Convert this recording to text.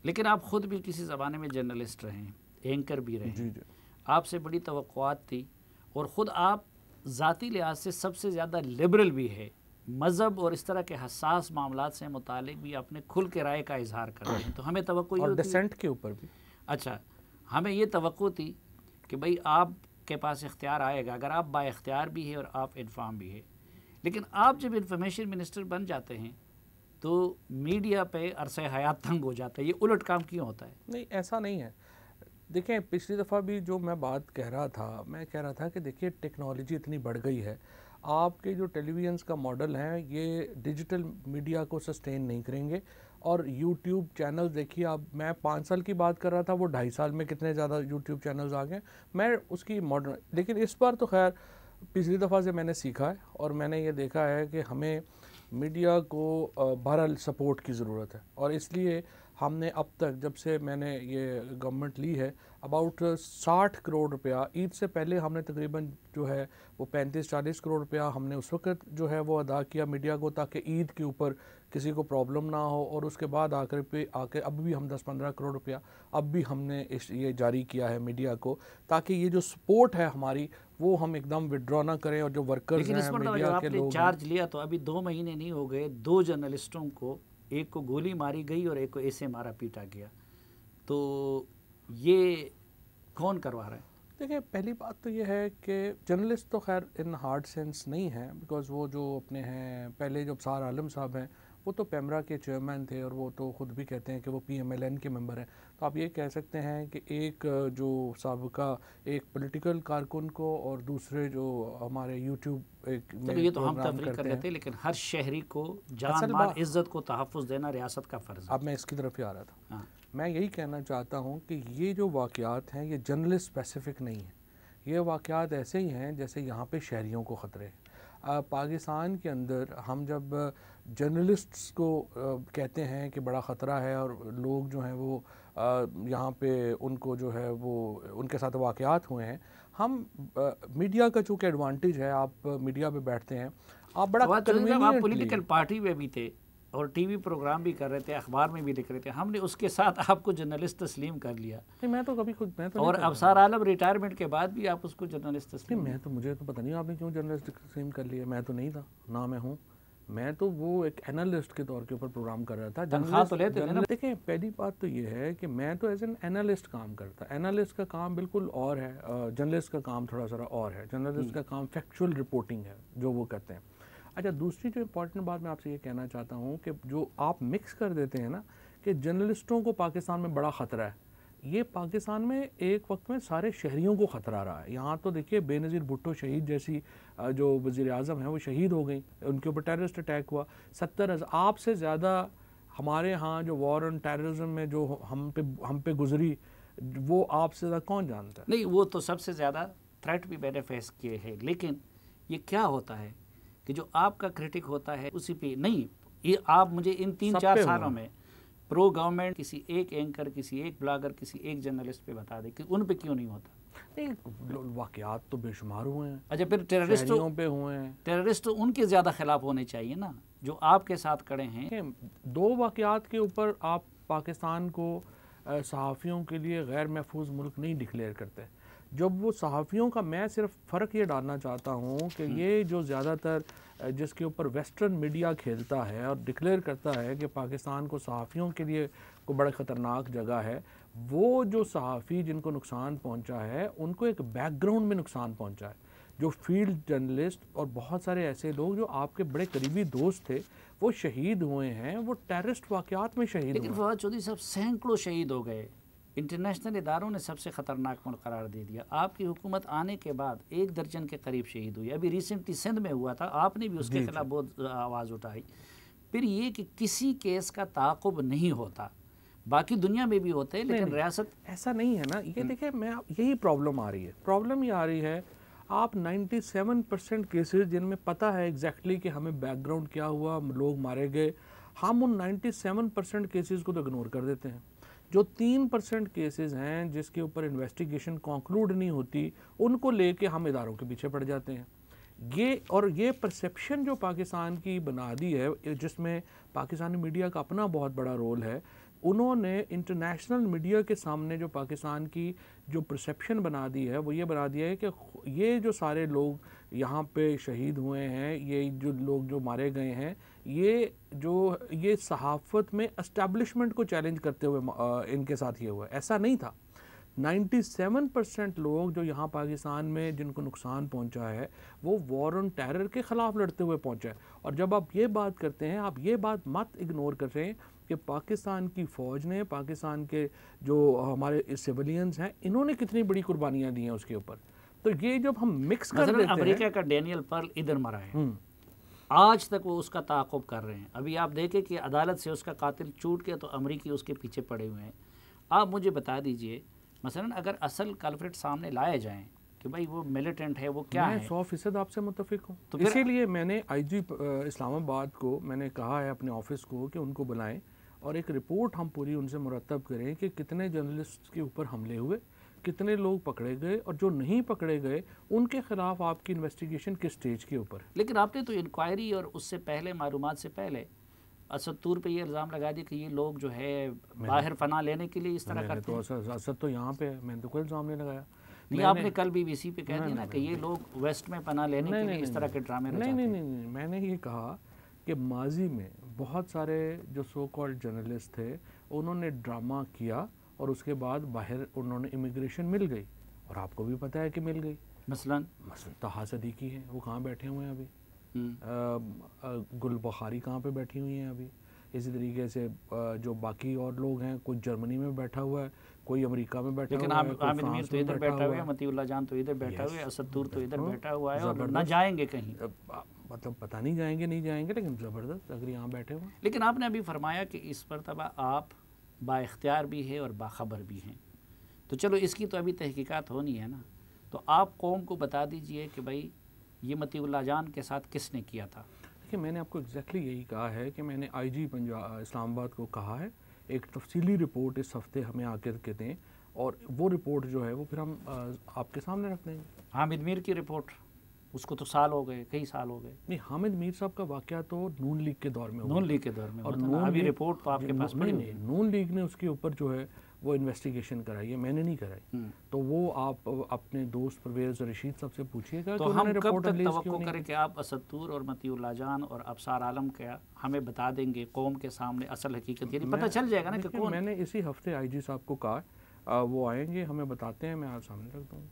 लेकिन आप ख़ुद भी किसी ज़माने में जर्नलिस्ट रहे हैं, एंकर भी रहे हैं, आपसे बड़ी तवक्कुआत थी और ख़ुद आप ज़ाती लिहाज से सबसे ज़्यादा लिबरल भी है, मज़हब और इस तरह के हसास मामलात से मुतालिक भी अपने खुल के राय का इजहार करते हैं। तो हमें तवक्को और डिसेंट के ऊपर भी, अच्छा, हमें ये तवक्को थी कि भाई आपके पास इख्तियार आएगा, अगर आप बाइख्तियार भी है और आप इन्फॉर्म भी है। लेकिन आप जब इंफॉर्मेशन मिनिस्टर बन जाते हैं तो मीडिया पे अरसे हयात तंग हो जाता है। ये उलट काम क्यों होता है? नहीं, ऐसा नहीं है। देखिए, पिछली दफ़ा भी जो मैं बात कह रहा था, मैं कह रहा था कि देखिए टेक्नोलॉजी इतनी बढ़ गई है, आपके जो टेलीविज़न का मॉडल है ये डिजिटल मीडिया को सस्टेन नहीं करेंगे। और यूट्यूब चैनल देखिए, आप, मैं 5 साल की बात कर रहा था, वो 2.5 साल में कितने ज़्यादा यूट्यूब चैनल्स आ गए। मैं उसकी मॉडर्न, लेकिन इस बार तो खैर पिछली दफ़ा से मैंने सीखा है और मैंने ये देखा है कि हमें मीडिया को बहरहाल सपोर्ट की ज़रूरत है। और इसलिए हमने अब तक, जब से मैंने ये गवर्नमेंट ली है, अबाउट 60 करोड़ रुपया, ईद से पहले हमने तकरीबन जो है वो 35-40 करोड़ रुपया हमने उस वक्त जो है वो अदा किया मीडिया को, ताकि ईद के ऊपर किसी को प्रॉब्लम ना हो। और उसके बाद आकर अब भी हम 10-15 करोड़ रुपया अब भी हमने ये जारी किया है मीडिया को, ताकि ये जो सपोर्ट है हमारी वो हम एकदम विड्रॉ ना करें। और जो वर्कर्स हैं मीडिया के लोग, चार्ज लिया तो अभी 2 महीने नहीं हो गए, 2 जर्नलिस्टों को, एक को गोली मारी गई और एक को ऐसे मारा पीटा गया। तो ये कौन करवा रहा है? देखिए, पहली बात तो ये है कि जर्नलिस्ट तो खैर इन हार्ड सेंस नहीं है, बिकॉज़ वो जो अपने हैं, पहले जो अफसार आलम साहब हैं वो तो पैमरा के चेयरमैन थे और वो तो ख़ुद भी कहते हैं कि वो PMLN के मेंबर हैं। तो आप ये कह सकते हैं कि एक जो साबिका एक पॉलिटिकल कारकुन को और दूसरे जो हमारे यूट्यूब एक में ये तो हम तफरीक कर रहे थे, लेकिन हर शहरी को जान माल इज़्ज़त को तहफ़्फ़ुज़ देना रियासत का फ़र्ज़ है। अब मैं इसकी तरफ ही आ रहा था। मैं यही कहना चाहता हूँ कि ये जो वाक़यात हैं ये जर्नलिस्ट स्पेसिफ़िक नहीं है। ये वाक़यात ऐसे ही हैं जैसे यहाँ पे शहरियों को ख़तरे हैं। पाकिस्तान के अंदर हम जब जर्नलिस्ट्स को कहते हैं कि बड़ा ख़तरा है और लोग जो हैं वो यहाँ पे उनको जो है वो उनके साथ वाक़यात हुए हैं, हम मीडिया का चूँकि एडवांटेज है, आप मीडिया पे बैठते हैं, आप बड़ा आप पॉलिटिकल पार्टी में भी थे और टीवी प्रोग्राम भी कर रहे थे, अखबार में भी लिख रहे थे, हमने उसके साथ आपको जर्नलिस्ट तस्लीम कर लिया। नहीं, मैं तो कभी खुद मैं तो और अफसार आलम रिटायरमेंट के बाद भी आप उसको जर्नलिस्ट तस्लीम? मैं तो, मुझे तो पता नहीं आपने क्यों जर्नलिस्ट तस्लीम कर लिया। मैं तो नहीं था, ना मैं हूँ। मैं तो वो एक एनालिस्ट के तौर के ऊपर प्रोग्राम कर रहा था। तनख्वाह तो लेते थे ना? देखिए, पहली बात तो ये है कि मैं तो एज एन एनालिस्ट काम करता। एनालिस्ट का काम बिल्कुल और है, जर्नलिस्ट का काम थोड़ा सा और है। जर्नलिस्ट का काम फैक्चुअल रिपोर्टिंग है जो वो करते हैं। अच्छा, दूसरी जो इम्पॉर्टेंट बात मैं आपसे ये कहना चाहता हूँ कि जो आप मिक्स कर देते हैं ना कि जर्नलिस्टों को पाकिस्तान में बड़ा ख़तरा है, ये पाकिस्तान में एक वक्त में सारे शहरियों को ख़तरा रहा है। यहाँ तो देखिए बेनज़ीर भुट्टो शहीद जैसी जो वज़ीर आज़म हैं वो शहीद हो गई, उनके ऊपर टेररिस्ट अटैक हुआ। 70,000 आपसे ज़्यादा हमारे यहाँ जो वॉर ऑन टेररिज्म में जो हम पे गुजरी, वो आपसे ज़्यादा कौन जानता है? नहीं, वो तो सबसे ज़्यादा थ्रेट भी मैंने फेस किए हैं। लेकिन ये क्या होता है कि जो आपका क्रिटिक होता है उसी पे नहीं, ये आप मुझे इन 3-4 सालों में प्रो गवर्नमेंट किसी एक एंकर, किसी एक ब्लॉगर, किसी एक जर्नलिस्ट पे बता दे कि उन पे क्यों नहीं होता? नहीं, वाक़यात तो बेशुमार हुए हैं। अच्छा, फिर टेररिस्टों पे हुए हैं। टेररिस्ट उनके ज़्यादा खिलाफ होने चाहिए ना जो आपके साथ खड़े हैं। 2 वाक़यात के ऊपर आप पाकिस्तान को सहाफ़ियों के लिए गैर महफूज मुल्क नहीं डिक्लेयर करते। जब वो सहाफ़ियों का, मैं सिर्फ फ़र्क ये डालना चाहता हूँ कि ये जो ज़्यादातर जिसके ऊपर वेस्टर्न मीडिया खेलता है और डिक्लेयर करता है कि पाकिस्तान को सहाफ़ियों के लिए को बड़ा ख़तरनाक जगह है, वो जो सहाफ़ी जिनको नुकसान पहुँचा है उनको एक बैकग्राउंड में नुकसान पहुँचा है। जो फील्ड जर्नलिस्ट और बहुत सारे ऐसे लोग जो आपके बड़े करीबी दोस्त थे वो शहीद हुए हैं, वो टेररिस्ट वाक़यात में शहीद हुए। लेकिन फवाद चौधरी साहब, सैकड़ों शहीद हो गए, इंटरनेशनल इदारों ने सबसे ख़तरनाक मुल्क करार दे दिया। आपकी हुकूमत आने के बाद 1 दर्जन के करीब शहीद हुई। अभी रिसेंटली सिंध में हुआ था, आपने भी उसके खिलाफ बहुत आवाज़ उठाई। फिर ये कि किसी केस का ताक़ुब नहीं होता, बाकी दुनिया में भी होते हैं लेकिन रियासत ऐसा नहीं है ना। ये देखिए, मैं यही प्रॉब्लम आ रही है, प्रॉब्लम ये आ रही है, आप 97% केसेस जिनमें पता है एग्जैक्टली कि हमें बैकग्राउंड क्या हुआ, लोग मारे गए, हम उन 97% केसेस को तो इग्नोर कर देते हैं। जो 3% केसेस हैं जिसके ऊपर इन्वेस्टिगेशन कंक्लूड नहीं होती, उनको लेके हम इदारों के पीछे पड़ जाते हैं। ये परसेप्शन जो पाकिस्तान की बना दी है, जिसमें पाकिस्तानी मीडिया का अपना बहुत बड़ा रोल है, उन्होंने इंटरनेशनल मीडिया के सामने जो पाकिस्तान की जो परसेप्शन बना दी है वो ये बना दिया है कि ये जो सारे लोग यहाँ पे शहीद हुए हैं, ये जो लोग जो मारे गए हैं, ये सहाफ़त में एस्टेब्लिशमेंट को चैलेंज करते हुए इनके साथ ये हुआ। ऐसा नहीं था। 97% लोग जो यहाँ पाकिस्तान में जिनको नुकसान पहुँचा है वो वॉर ऑन टेरर के ख़िलाफ़ लड़ते हुए पहुँचा है। और जब आप ये बात करते हैं, आप ये बात मत इग्नोर कर रहे हैं कि पाकिस्तान की फ़ौज ने, पाकिस्तान के जो हमारे सिविलियंस हैं, इन्होंने कितनी बड़ी कुर्बानियाँ दी हैं उसके ऊपर। तो ये जब हम मिक्स कर देते हैं, अमेरिका का डैनियल पर्ल इधर मरा है, आज तक वो उसका ताक़ुब कर रहे हैं। अभी आप देखें कि अदालत से उसका कातिल छूट गया तो अमेरिकी उसके पीछे पड़े हुए हैं। आप मुझे बता दीजिए, मसलन अगर असल कल्प्रिट सामने लाए जाएं कि भाई वो मिलिटेंट है, वो क्या है। 100% आपसे मुत्तफिक हूँ। तो इसीलिए मैंने आईजी इस्लामाबाद को मैंने कहा है अपने ऑफिस को कि उनको बुलाएं और एक रिपोर्ट हम पूरी उनसे मुरतब करें कि कितने जर्नलिस्ट के ऊपर हमले हुए, कितने लोग पकड़े गए और जो नहीं पकड़े गए उनके खिलाफ आपकी इन्वेस्टिगेशन किस स्टेज के ऊपर। लेकिन आपने तो इंक्वायरी और उससे पहले मालूमात से पहले असद तूर पे ये इल्ज़ाम लगा दिया कि ये लोग जो है बाहर पनाह लेने के लिए इस तरह करते हैं। तो असद तो यहाँ पे है, मैंने तो कोई इल्ज़ाम नहीं लगाया। नहीं, आपने कल BBC पे कह दिया ना कि ये लोग वेस्ट में पनाह लेने के लिए इस तरह के ड्रामे रचाते हैं। नहीं, मैंने ये कहा कि माजी में बहुत सारे जो सो कॉल्ड जर्नलिस्ट थे उन्होंने ड्रामा किया और उसके बाद बाहर उन्होंने इमिग्रेशन मिल गई, और आपको भी पता है कि मिल गई। मसलन तहा सदीकी है, वो कहाँ बैठे हुए हैं अभी। गुल बुखारी कहाँ पे बैठी हुई हैं अभी। इसी तरीके से जो बाकी और लोग हैं, कोई जर्मनी में बैठा हुआ है, कोई अमेरिका में बैठा हुआ है, लेकिन आमिर मीर तो इधर बैठा हुआ है, मतीउल्लाह जान तो इधर बैठा हुआ है, असद तूर तो इधर बैठा हुआ है, और ना जाएंगे कहीं। मतलब पता नहीं जाएंगे नहीं जाएंगे, लेकिन ज़बरदस्त अगर यहाँ बैठे हुए। लेकिन आपने अभी फरमाया कि इस मरतबा आप बाइख्तियार भी है और बाखबर भी हैं, तो चलो इसकी तो अभी तहकीकात होनी है ना। तो आप कौम को बता दीजिए कि भाई ये मतीउल्लाह जान के साथ किसने किया था। देखिए, मैंने आपको एग्जैक्टली यही कहा है कि मैंने IG इस्लामाबाद को कहा है एक तफसीली रिपोर्ट इस हफ्ते हमें आकर के दें, और वो रिपोर्ट जो है वो फिर हम आपके सामने रख देंगे। हामिद मीर की रिपोर्ट, उसको तो साल हो गए, कई साल हो गए। नहीं, हामिद मीर साहब का वाक़या तो नून लीग के दौर में हुआ। नून लीग के दौर में, और अभी रिपोर्ट तो आपके पास पड़ी नहीं, नून लीग ने उसके ऊपर जो है वो इन्वेस्टिगेशन कराई है, मैंने नहीं कराई। तो वो आप अपने दोस्त परवेज़ रशीद साहब से पूछिएगा। तो हम कब तक तवक्को करें कि आप असद तूर और मतीउल्लाह जान और अबसार आलम का हमें बता देंगे कौम के सामने असल हकीकत, यानी पता चल जाएगा ना कि कौन। मैंने इसी हफ्ते IG साहब को कहा वो आएंगे, हमें बताते हैं, मैं आज सामने रख दूँगा।